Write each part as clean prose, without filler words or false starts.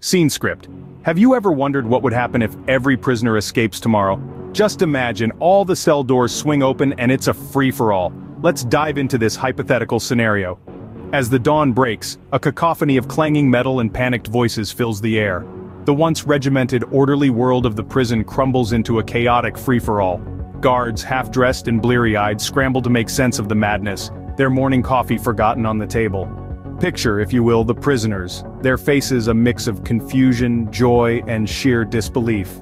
Scene script. Have you ever wondered what would happen if every prisoner escapes tomorrow? Just imagine all the cell doors swing open and it's a free-for-all. Let's dive into this hypothetical scenario. As the dawn breaks, a cacophony of clanging metal and panicked voices fills the air. The once regimented, orderly world of the prison crumbles into a chaotic free-for-all. Guards, half-dressed and bleary-eyed, scramble to make sense of the madness, their morning coffee forgotten on the table. Picture, if you will, the prisoners, their faces a mix of confusion, joy, and sheer disbelief.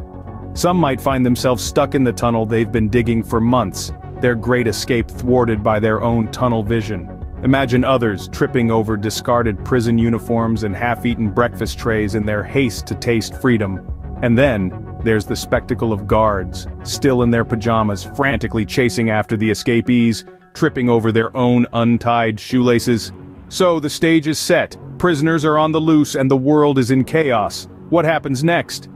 Some might find themselves stuck in the tunnel they've been digging for months, their great escape thwarted by their own tunnel vision. Imagine others tripping over discarded prison uniforms and half-eaten breakfast trays in their haste to taste freedom. And then, there's the spectacle of guards, still in their pajamas, frantically chasing after the escapees, tripping over their own untied shoelaces. So the stage is set, prisoners are on the loose and the world is in chaos. What happens next?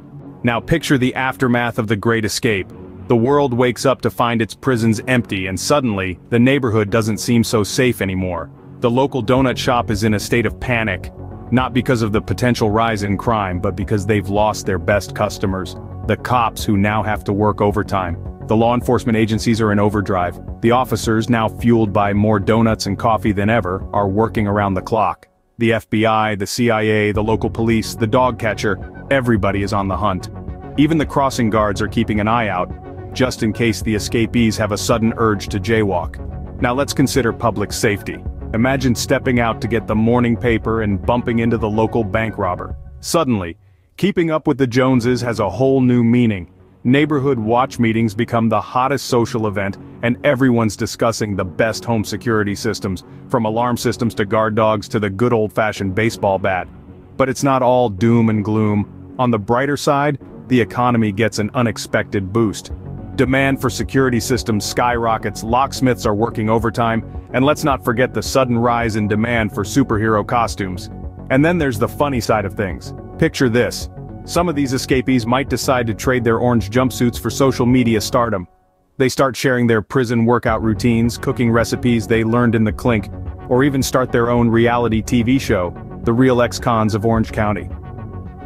Now picture the aftermath of the Great Escape. The world wakes up to find its prisons empty and suddenly, the neighborhood doesn't seem so safe anymore. The local donut shop is in a state of panic. Not because of the potential rise in crime, but because they've lost their best customers. The cops who now have to work overtime. The law enforcement agencies are in overdrive. The officers, now fueled by more donuts and coffee than ever, are working around the clock. The FBI, the CIA, the local police, the dog catcher, everybody is on the hunt. Even the crossing guards are keeping an eye out, just in case the escapees have a sudden urge to jaywalk. Now let's consider public safety. Imagine stepping out to get the morning paper and bumping into the local bank robber. Suddenly, keeping up with the Joneses has a whole new meaning. Neighborhood watch meetings become the hottest social event, and everyone's discussing the best home security systems, from alarm systems to guard dogs to the good old-fashioned baseball bat. But it's not all doom and gloom. On the brighter side, the economy gets an unexpected boost. Demand for security systems skyrockets, locksmiths are working overtime, and let's not forget the sudden rise in demand for superhero costumes. And then there's the funny side of things. Picture this. Some of these escapees might decide to trade their orange jumpsuits for social media stardom. They start sharing their prison workout routines, cooking recipes they learned in the clink, or even start their own reality TV show, The Real Ex-Cons of Orange County.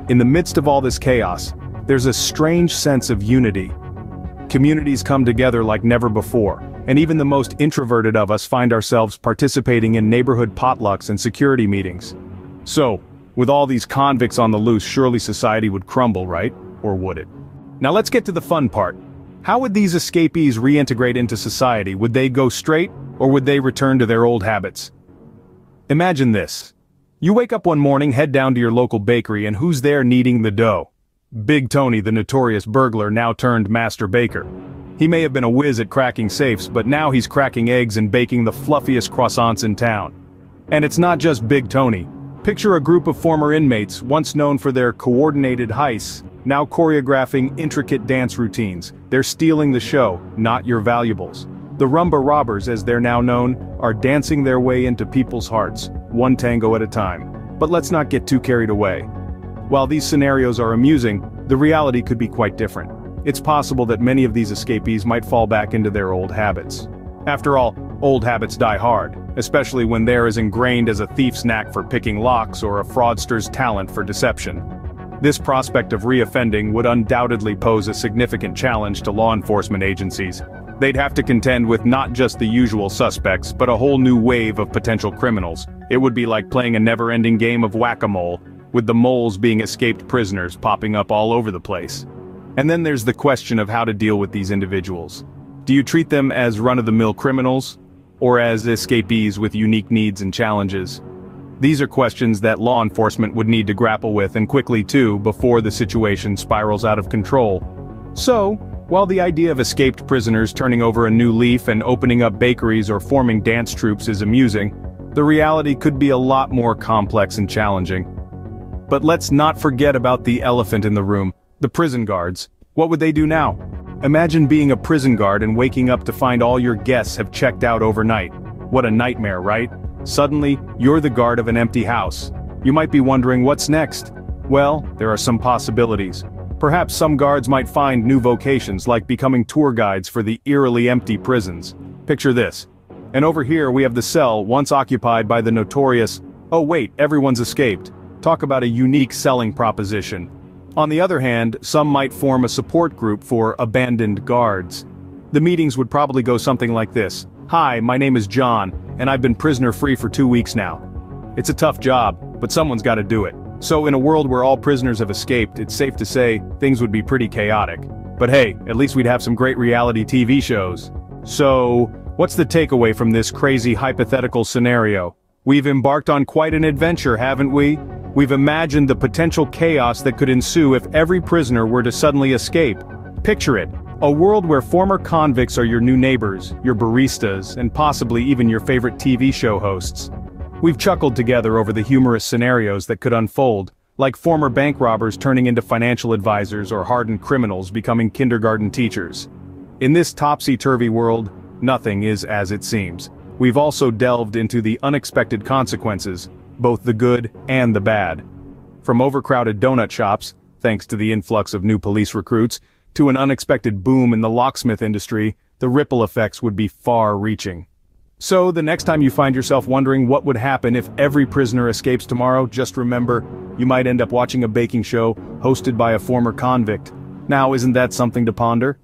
In the midst of all this chaos, there's a strange sense of unity. Communities come together like never before, and even the most introverted of us find ourselves participating in neighborhood potlucks and security meetings. So, with all these convicts on the loose, surely society would crumble, right? Or would it? Now let's get to the fun part. How would these escapees reintegrate into society? Would they go straight, or would they return to their old habits? Imagine this. You wake up one morning, head down to your local bakery, and who's there kneading the dough? Big Tony, the notorious burglar, now turned master baker. He may have been a whiz at cracking safes, but now he's cracking eggs and baking the fluffiest croissants in town. And it's not just Big Tony. Picture a group of former inmates, once known for their coordinated heists, now choreographing intricate dance routines. They're stealing the show, not your valuables. The Rumba Robbers, as they're now known, are dancing their way into people's hearts, one tango at a time. But let's not get too carried away. While these scenarios are amusing, the reality could be quite different. It's possible that many of these escapees might fall back into their old habits. After all, old habits die hard, especially when they're as ingrained as a thief's knack for picking locks or a fraudster's talent for deception. This prospect of reoffending would undoubtedly pose a significant challenge to law enforcement agencies. They'd have to contend with not just the usual suspects, but a whole new wave of potential criminals. It would be like playing a never-ending game of whack-a-mole, with the moles being escaped prisoners popping up all over the place. And then there's the question of how to deal with these individuals. Do you treat them as run-of-the-mill criminals, or as escapees with unique needs and challenges? These are questions that law enforcement would need to grapple with, and quickly too, before the situation spirals out of control. So, while the idea of escaped prisoners turning over a new leaf and opening up bakeries or forming dance troupes is amusing, the reality could be a lot more complex and challenging. But let's not forget about the elephant in the room, the prison guards. What would they do now? Imagine being a prison guard and waking up to find all your guests have checked out overnight. What a nightmare, right? Suddenly, you're the guard of an empty house. You might be wondering what's next. Well, there are some possibilities. Perhaps some guards might find new vocations, like becoming tour guides for the eerily empty prisons. Picture this. And over here we have the cell once occupied by the notorious, "Oh wait, everyone's escaped" Talk about a unique selling proposition. On the other hand, some might form a support group for abandoned guards. The meetings would probably go something like this. Hi, my name is John, and I've been prisoner-free for 2 weeks now. It's a tough job, but someone's got to do it. So in a world where all prisoners have escaped, it's safe to say, things would be pretty chaotic. But hey, at least we'd have some great reality TV shows. So, what's the takeaway from this crazy hypothetical scenario? We've embarked on quite an adventure, haven't we? We've imagined the potential chaos that could ensue if every prisoner were to suddenly escape. Picture it, a world where former convicts are your new neighbors, your baristas, and possibly even your favorite TV show hosts. We've chuckled together over the humorous scenarios that could unfold, like former bank robbers turning into financial advisors or hardened criminals becoming kindergarten teachers. In this topsy-turvy world, nothing is as it seems. We've also delved into the unexpected consequences, both the good and the bad. From overcrowded donut shops, thanks to the influx of new police recruits, to an unexpected boom in the locksmith industry, the ripple effects would be far-reaching. So, the next time you find yourself wondering what would happen if every prisoner escapes tomorrow, just remember, you might end up watching a baking show hosted by a former convict. Now, isn't that something to ponder?